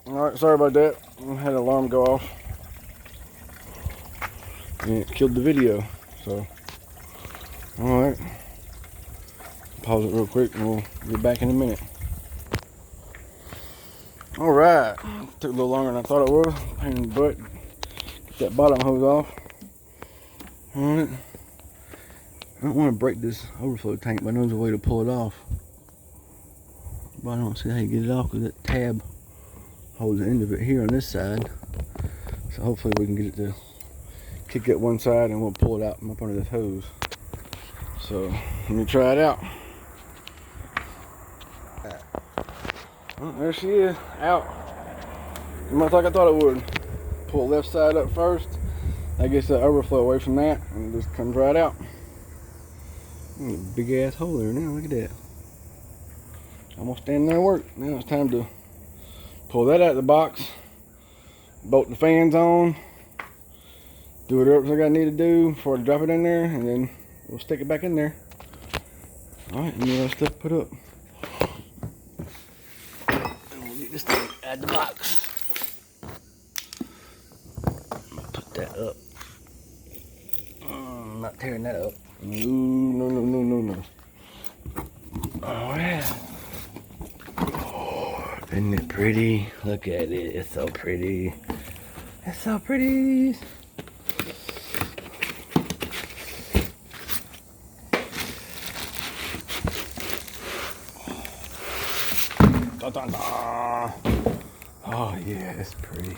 Alright, sorry about that. I had an alarm go off. And it killed the video. So, alright. Pause it real quick and we'll get back in a minute. Alright. Took a little longer than I thought it would. Pain in the butt. Get that bottom hose off. Alright. I don't want to break this overflow tank, but I know there's a way to pull it off. But I don't see how you get it off because that tab holds the end of it here on this side. So hopefully we can get it to kick at one side and we'll pull it out from up under this hose. So let me try it out. Well, there she is, out. Much like I thought it would. Pull the left side up first. That gets the overflow away from that and it just comes right out. Big ass hole there now, look at that. Almost standing there and work. Now it's time to pull that out of the box, bolt the fans on, do whatever else I need to do before I drop it in there, and then we'll stick it back in there. Alright, and then stuff put up. And we'll get this thing out of the box. Put that up. I'm not tearing that up. No. Oh yeah. Oh, isn't it pretty? Look at it. It's so pretty. It's so pretty. Da, da, da. Oh yeah, it's pretty.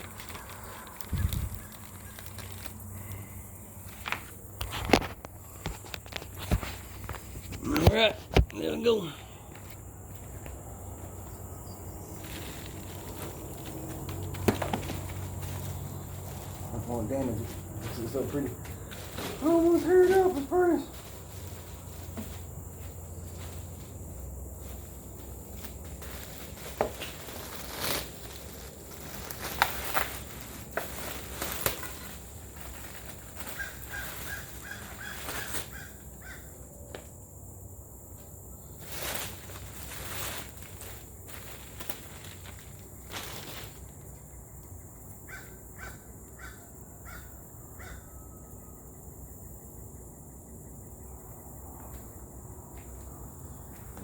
Alright, there we go. I don't want to damage it. This is so pretty. I almost hurried up the furnace.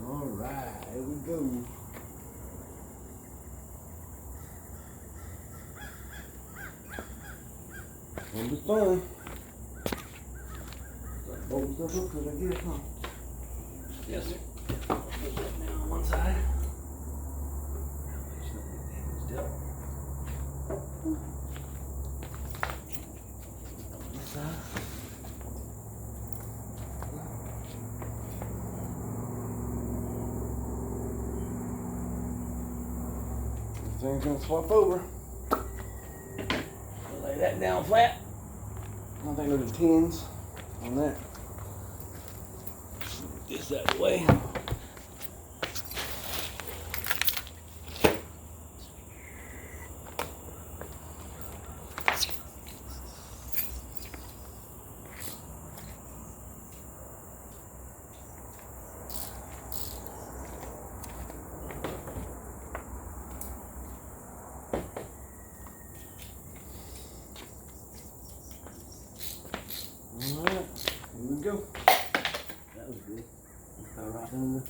Alright, here we go. It'll be fun. Start bolting stuff up because I guess, huh? Yes, sir. Put that down on one side. On this side. Thing's gonna swap over. Lay that down flat. I don't think there's a tins on that. Get this out of the way. Alright, here we go. That was good. Fell right in the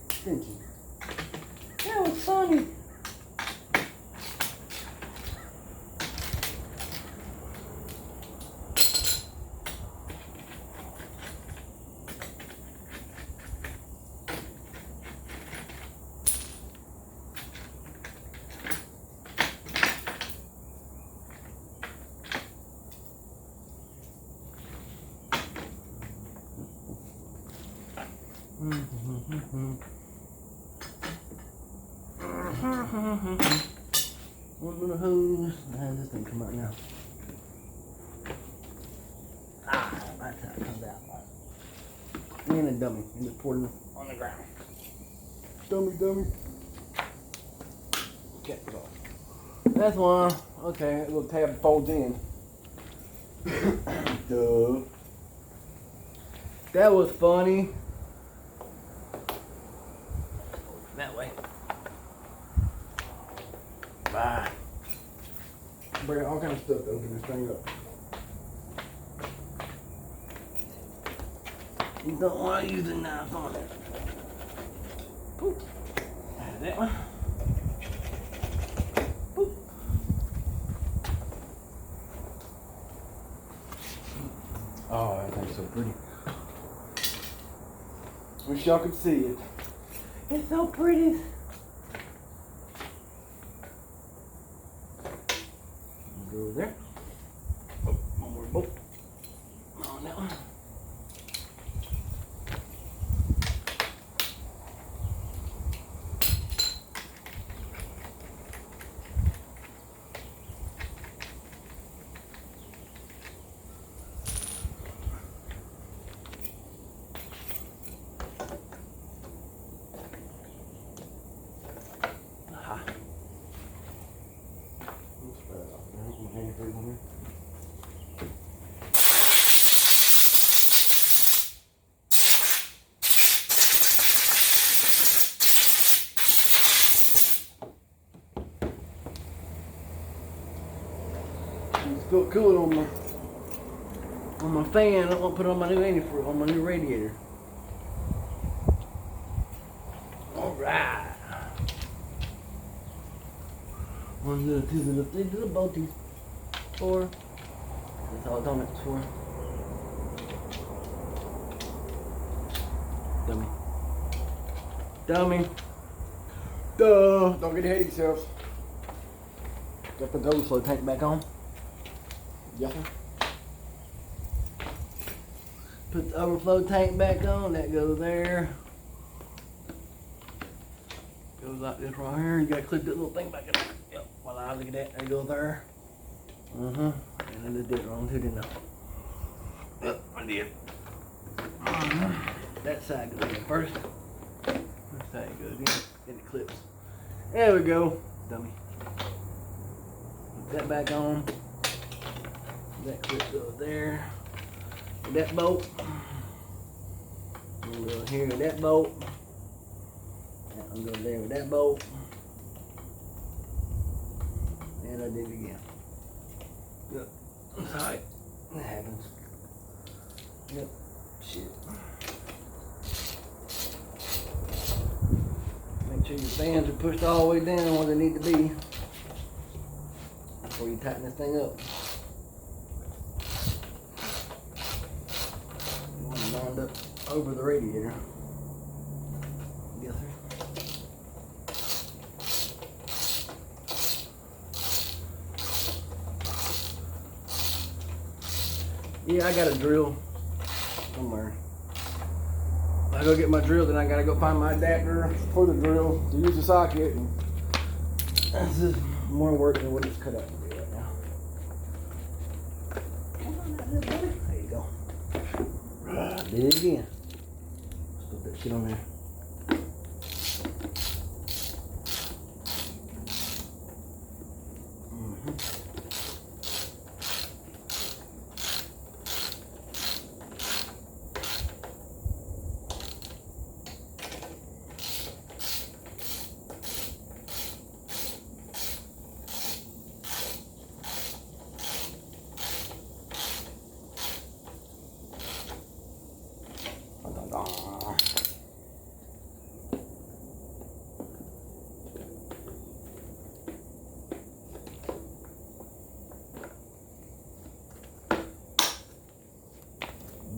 extension. That was funny. One little hose. Now this thing come out now. That's how it comes out. And a dummy. And just poured it on the ground. Dummy. Okay, off. That's one. Okay, that little tab folds in. Duh. That was funny. That way. Bye. bring all kind of stuff to open this thing up. You don't want to use a knife on it. Boop. There's that one. Boop. Oh, that thing's so pretty. Wish y'all could see it. It's so pretty. Go over there. Oh, one more bolt on that one. It's got cooling on my fan. I'm gonna put it on my new antifreeze, on my new radiator. All right. 1 little, 2 little, 3 little bolties. 4. That's all donuts for. Dummy. Dummy. Duh. Don't get ahead of yourselves. Got the overflow tank back on. Yes, sir. Put the overflow tank back on. That goes there. Goes like this right here. You gotta clip that little thing back in there. Yep. While I look at that, there goes there. And I just did it wrong too, didn't I? Yep, I did. That side goes in first. This side goes in. Then it clips. There we go. Dummy. Put that back on. That clip goes there. With that bolt. We'll go here with that bolt. That one goes there with that bolt. And I did it again. Yep. Alright. That happens. Yep. Shit. Make sure your fans are pushed all the way down where they need to be before you tighten this thing up. You want to lined up over the radiator. Yes, sir. Yeah, I got a drill somewhere. I go get my drill, then I gotta go find my adapter for the drill to use the socket. And this is more work than what it's cut out to be right now. Come on out, little brother. There you go. Did it again. Let's put that shit on there.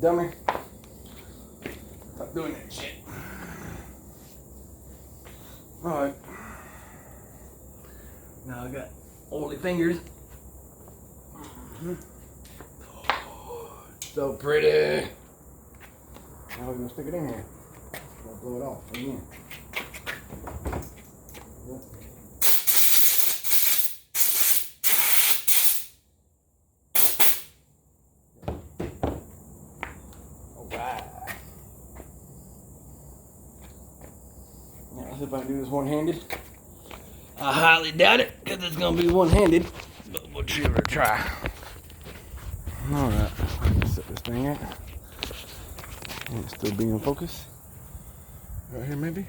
Dummy. Stop doing that shit. Alright. Now I got oily fingers. So pretty. Now we're gonna stick it in here. I'll blow it off again. Yep. If I do this one-handed, I highly doubt it because it's gonna be one-handed, but we'll give it a try. All right, let's set this thing out. And it's still being in focus. Right here, maybe.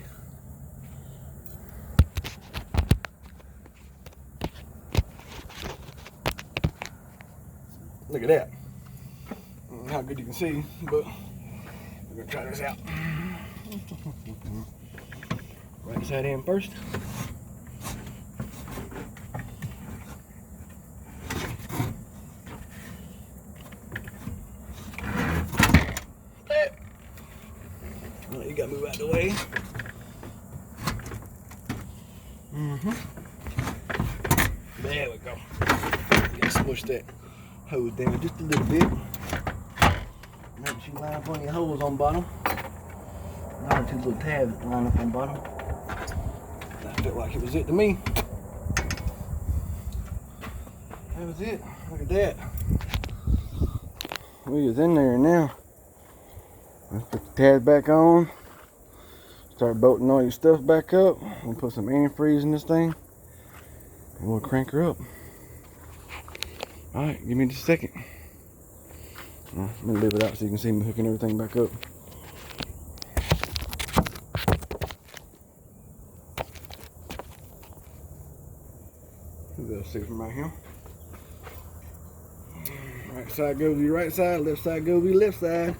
Look at that. I don't know how good you can see, but we're gonna try this out. Right side in first. Oh, you gotta move out the way. There we go. You gotta smush that hose down just a little bit. Make sure you line up on your hose on bottom. One or two little tabs that line up on bottom. That felt like it was it to me. That was it. Look at that. We is in there now. Let's put the tabs back on. Start bolting all your stuff back up. We'll put some antifreeze in this thing. And we'll crank her up. Alright, give me just a second. I'm gonna leave it out so you can see me hooking everything back up. We'll see from right here. Right side goes to your right side, left side goes to your left side.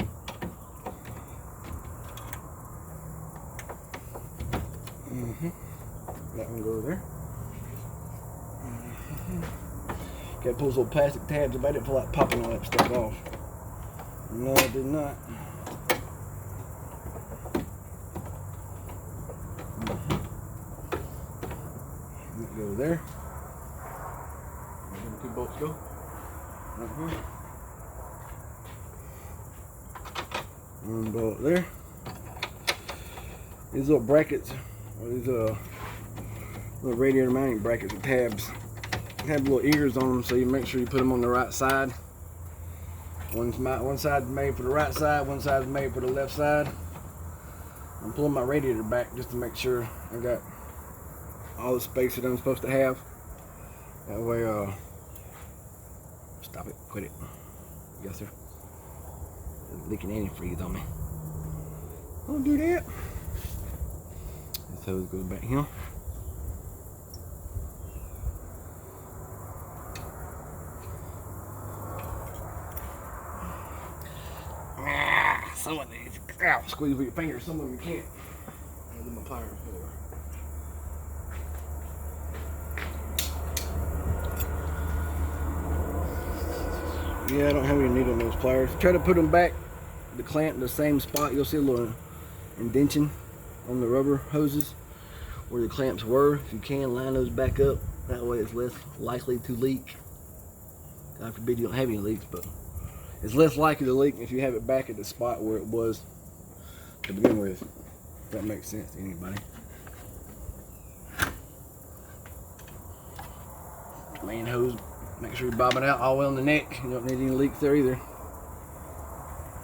That one goes there. Gotta pull those little plastic tabs about it for like popping all that stuff off. No, I did not. That goes there. Where the two bolts go? Right here. One bolt there. These little brackets, or these little radiator mounting brackets with tabs, have little ears on them, so you make sure you put them on the right side. One side's made for the right side, one side's made for the left side. I'm pulling my radiator back just to make sure I got all the space that I'm supposed to have. That way, stop it, quit it. Yes, sir. It's leaking antifreeze on me. Don't do that. This hose goes back here. Some of these, squeeze with your fingers, some of them you can't. I'll do my pliers for. Yeah, I don't have any needle on those pliers. Try to put them back, the clamp in the same spot. You'll see a little indentation on the rubber hoses where the clamps were. If you can, line those back up. That way it's less likely to leak. God forbid you don't have any leaks, but it's less likely to leak if you have it back at the spot where it was to begin with. If that makes sense to anybody. Main hose, make sure you bob it out all the way on the neck. You don't need any leaks there either.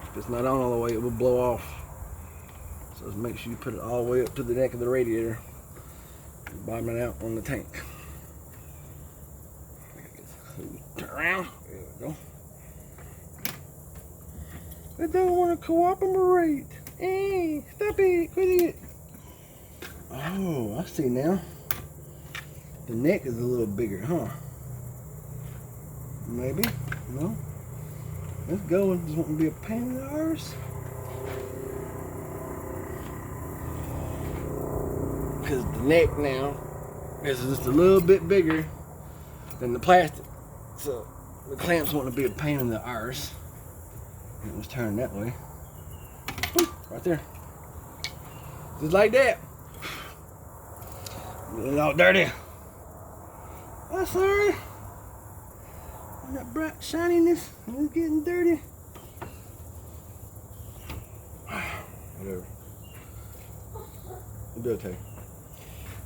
If it's not on all the way, it will blow off. So just make sure you put it all the way up to the neck of the radiator. And bob it out on the tank. Turn around. There we go. I don't want to cooperate. Hey, stop it. Quit it. Oh, I see now. The neck is a little bigger, huh? Maybe. No. Let's go. It doesn't want to be a pain in the arse. Because the neck now is just a little bit bigger than the plastic. So the clamps want to be a pain in the arse. It was turned that way. Right there. Just like that. Getting all dirty. I'm sorry. That bright shininess is getting dirty. Whatever. It'll be okay.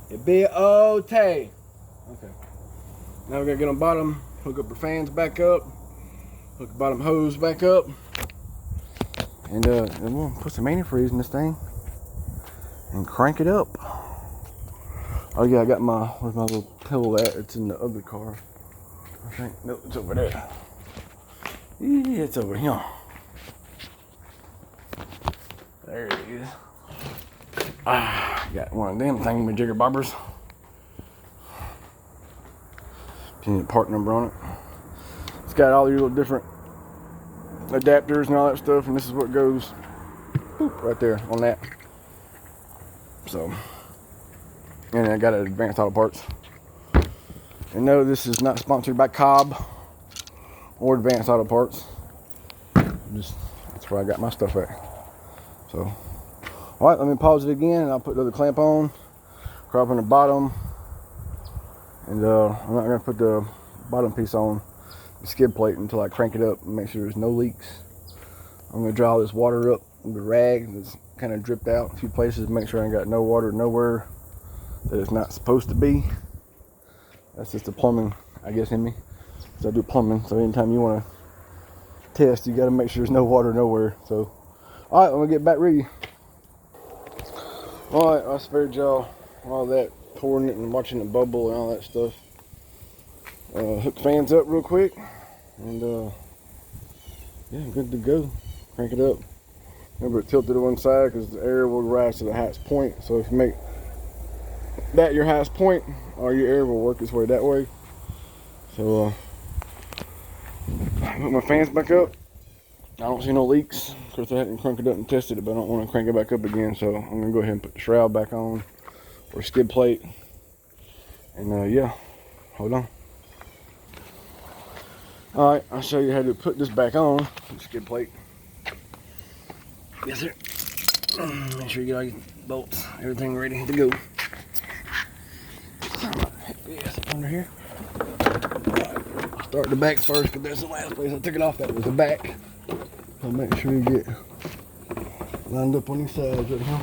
It'll be okay. Okay. Now we're gonna get on bottom, hook up the fans back up, hook the bottom hose back up, and then we'll put some antifreeze in this thing and crank it up. Oh yeah, I got where's my little pillow at? It's in the other car. I think, no, it's over there. Yeah, it's over here. There it is. Got one of them thingamajigger bobbers. Pin the part number on it. It's got all your little different adapters and all that stuff, and this is what goes right there on that. So, and I got it at Advanced Auto Parts. And no, this is not sponsored by Cobb or Advanced Auto Parts. That's where I got my stuff at. So, all right, let me pause it again, and I'll put the other clamp on, crop on the bottom, and I'm not gonna put the bottom piece on the skid plate until I crank it up and make sure there's no leaks. I'm gonna dry all this water up with a rag that's kind of dripped out a few places, make sure I ain't got no water nowhere that it's not supposed to be. That's just the plumbing, I guess, in me. So I do plumbing, so anytime you want to test, you got to make sure there's no water nowhere. So, all right, I'm gonna get back ready. All right, I spared y'all all that pouring it and watching it bubble and all that stuff. Hook fans up real quick, and yeah, good to go. Crank it up. Remember, it tilted to one side because the air will rise to the highest point. So if you make that your highest point, all your air will work its way that way. So put my fans back up. I don't see no leaks. Of course, I hadn't cranked it up and tested it, but I don't want to crank it back up again. So I'm gonna go ahead and put the shroud back on, or skid plate, and yeah, hold on. All right, I'll show you how to put this back on the skid plate. Yes, sir. Make sure you get all your bolts, everything ready to go. Yes, under here. Right. Start the back first, because that's the last place I took it off at was the back. So make sure you get lined up on these sides right here.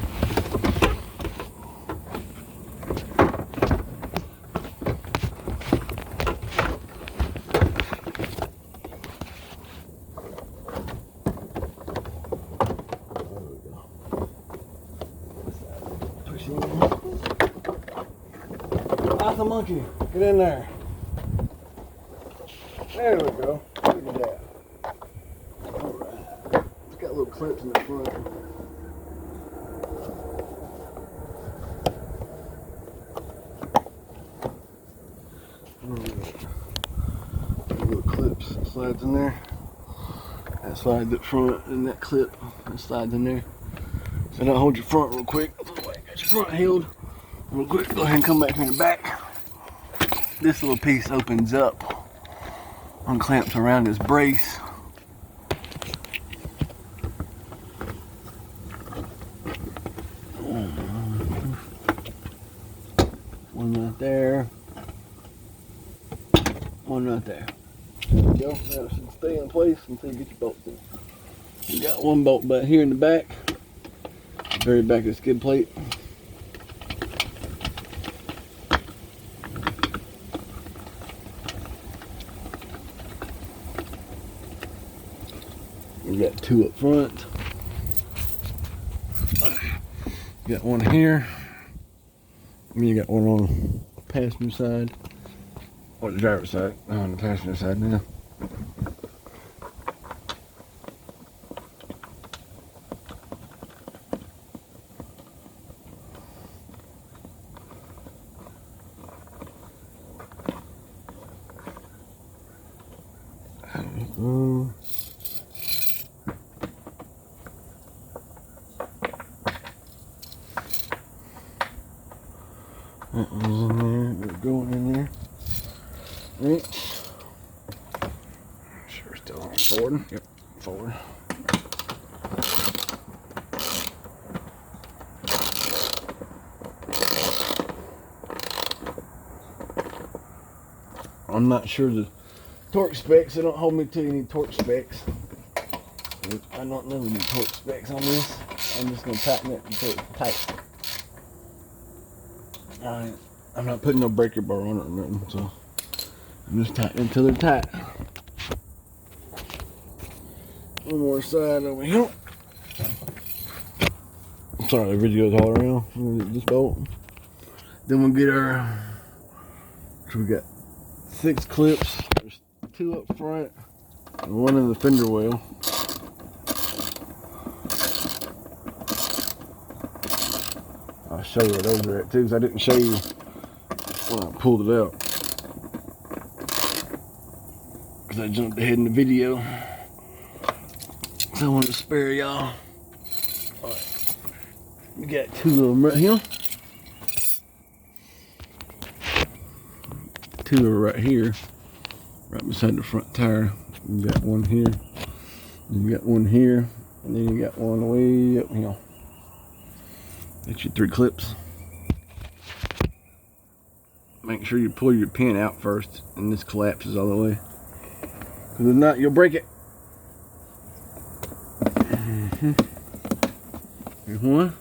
That's a monkey. Get in there. There we go. Look at that. Alright. It's got little clips in the front. Little clips. Slides in there. That slides up front, and that clip that slides in there. So now hold your front real quick. Got your front held real quick. Go ahead and come back here in the back. This little piece opens up, unclamps around this brace. One right there. One right there. There we go. Now it should stay in place until you get your bolts in. You got one bolt back here in the back, very back of the skid plate. We got two up front. Got one here. You got one on the passenger side, or the driver's side. No, on the passenger side now. That was in there, it's going in there. Right. Sure, still on forward. Yep, forward. I'm not sure the torque specs, they don't hold me to any torque specs. I don't know any torque specs on this. I'm just going to tighten it until it's tight. I'm not putting no breaker bar on it or nothing, so I'm just tightening until they're tight. One more side over here. Sorry, the video's all around. We'll get this bolt. Then we'll get our, so we got 6 clips. There's 2 up front and 1 in the fender well. I'll show you where those are at too, because I didn't show you when I pulled it out, because I jumped ahead in the video. I want to spare y'all. Alright. We got two of them right here. Two are right here, right beside the front tire. You got one here, you got one here, and then you got one way up here. That's your 3 clips. Make sure you pull your pin out first and this collapses all the way. Because if not, you'll break it. Here's one.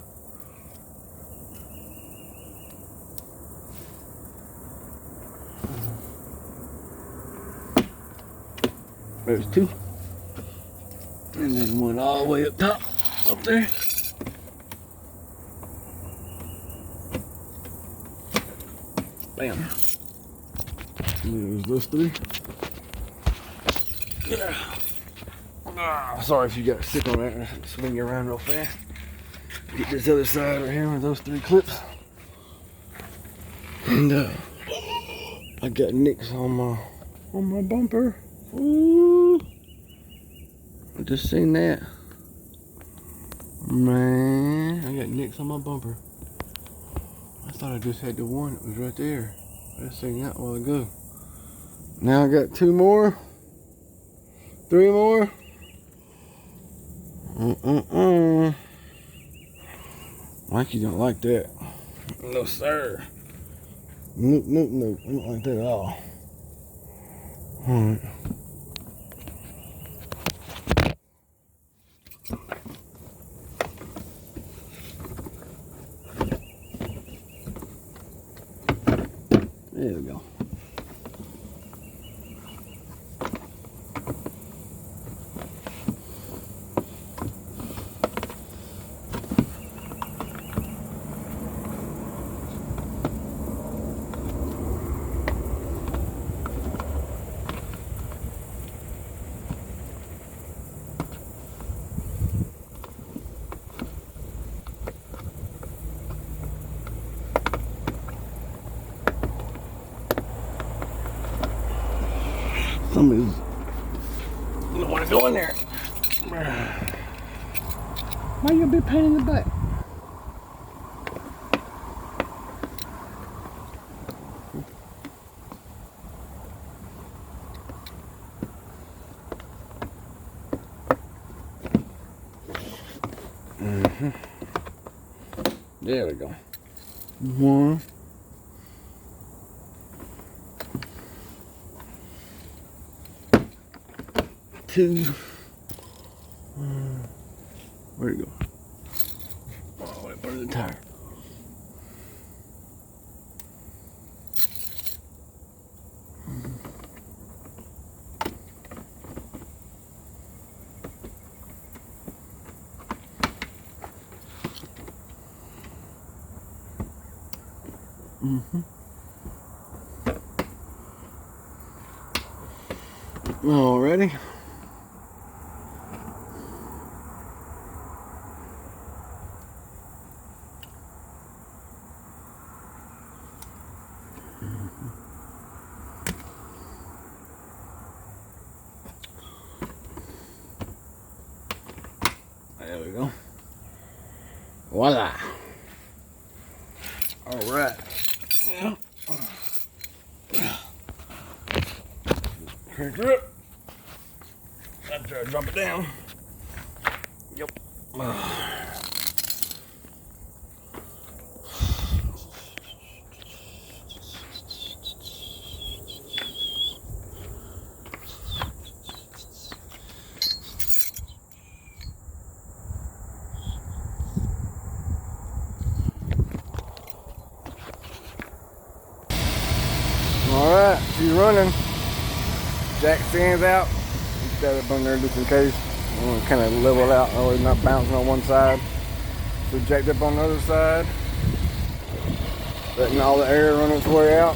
There's 2. And then one all the way up top, up there. Bam. There's those 3. Sorry if you got sick on that. Swing you around real fast. Get this other side right here with those 3 clips. And I got nicks on my bumper. Ooh. I just seen that. Man, I got nicks on my bumper. I thought I just had the one that was right there. I just seen that a while ago. Now I got 2 more. 3 more. Mikey don't like that. No sir. Nope, nope, nope. I don't like that at all. Alright. There we go. Somebody's don't want to go in there. Why you a big pain in the butt? There we go. 1. 2. Where'd it go? Oh, right under the tire. Alrighty. There we go. Voila. Alright. Yeah. Crank her up. I try to drop it down. Yep. Alright, she's running. Jack stands out. He's got it on there just in case. I want to kind of level it out, or not bouncing on one side. So jacked up on the other side. Letting all the air run its way out.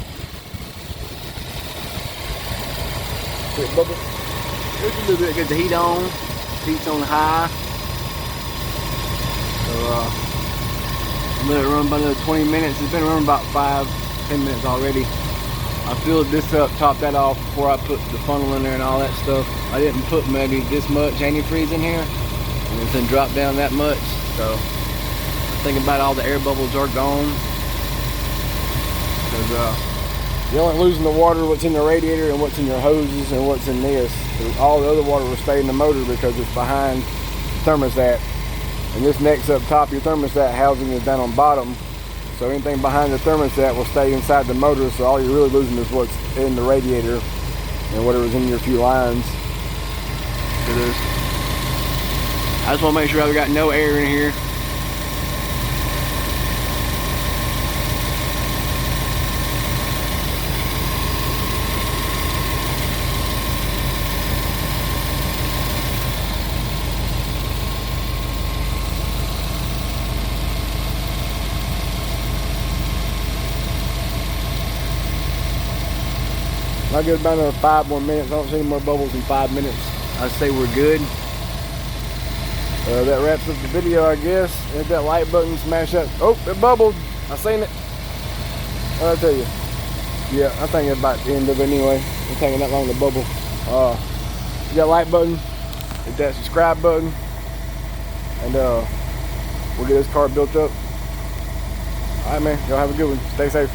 Quick bubble. Just a little bit, get the heat on. Heat's on high. So let it run about another 20 minutes. It's been running about 5-10 minutes already. I filled this up, topped that off before I put the funnel in there and all that stuff. I didn't put maybe this much antifreeze in here and it's been dropped down that much. So thinking about all the air bubbles are gone, because you're only losing the water what's in the radiator and what's in your hoses and what's in this. All the other water will stay in the motor because it's behind the thermostat, and this neck's up top. Your thermostat housing is down on bottom, so anything behind the thermostat will stay inside the motor. So all you're really losing is what's in the radiator and whatever's in your few lines. I just want to make sure I've got no air in here. I'll give it about another 5 more minutes. I don't see any more bubbles in 5 minutes. I'd say we're good. That wraps up the video, I guess. Hit that like button, smash that. Oh, it bubbled. I seen it. What'd I tell you? Yeah, I think it's about the end of it anyway. It's taking that long to bubble. Hit that like button, hit that subscribe button, and we'll get this car built up. All right, man. Y'all have a good one. Stay safe.